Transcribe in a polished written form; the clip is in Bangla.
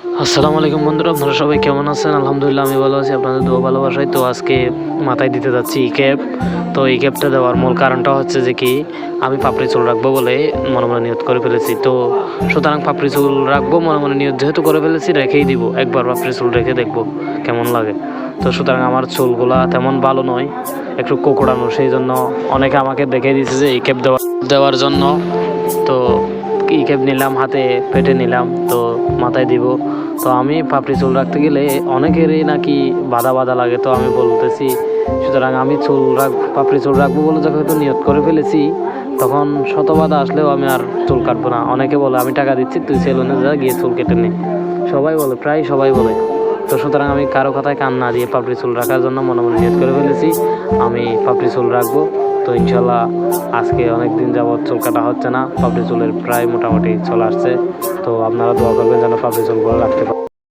আসসালামু আলাইকুম বন্ধুরা, আপনারা সবাই কেমন আছেন? আলহামদুলিল্লাহ আমি ভালো আছি, আপনাদের দোয়া ভালোবাসায়। তো আজকে মাথায় দিতে যাচ্ছি ই ক্যাপ। তো এই ক্যাপটা দেওয়ার মূল কারণটা হচ্ছে যে কি, আমি পাপড়ি চুল রাখবো বলে মনে মনে নিয়ত করে ফেলেছি। তো সুতরাং পাপড়ি চুল রাখবো মনে মনে নিয়ত যেহেতু করে ফেলেছি, রেখেই দিব। একবার পাপড়ি চুল রেখে দেখবো কেমন লাগে। তো সুতরাং আমার চুলগুলা তেমন ভালো নয়, একটু কোকড়ানো, সেই জন্য অনেকে আমাকে দেখে দিয়েছে যে এই ক্যাপ দেওয়ার জন্য। তো ই ক্যাপ নিলাম, হাতে পেটে নিলাম, তো মাথায় দিব। তো আমি পাপড়ি চুল রাখতে গেলে অনেকেরই নাকি বাধা বাধা লাগে। তো আমি বলতেছি, সুতরাং আমি পাপড়ি চুল রাখবো বলে যখন তো নিয়ত করে ফেলেছি, তখন শত বাধা আসলেও আমি আর চুল কাটবো না। অনেকে বলে আমি টাকা দিচ্ছি, তুই সেলুনে যা, গিয়ে চুল কেটে নে। সবাই বলে, প্রায় সবাই বলে। তো সুতরাং আমি কারো কথায় কান না দিয়ে পাপড়ি চুল রাখার জন্য মনে মনে নিয়ত করে ফেলেছি, আমি পাপড়ি চুল রাখবো। তো ইনশাল্লাহ আজকে অনেক দিন যাবৎ চুল কাটা হচ্ছে না, পাপড়ি চুলের প্রায় মোটামুটি চলে আসছে। তো আপনারা দোয়া করবেন যেন পাপড়ি চুলগুলো রাখতে পারেন।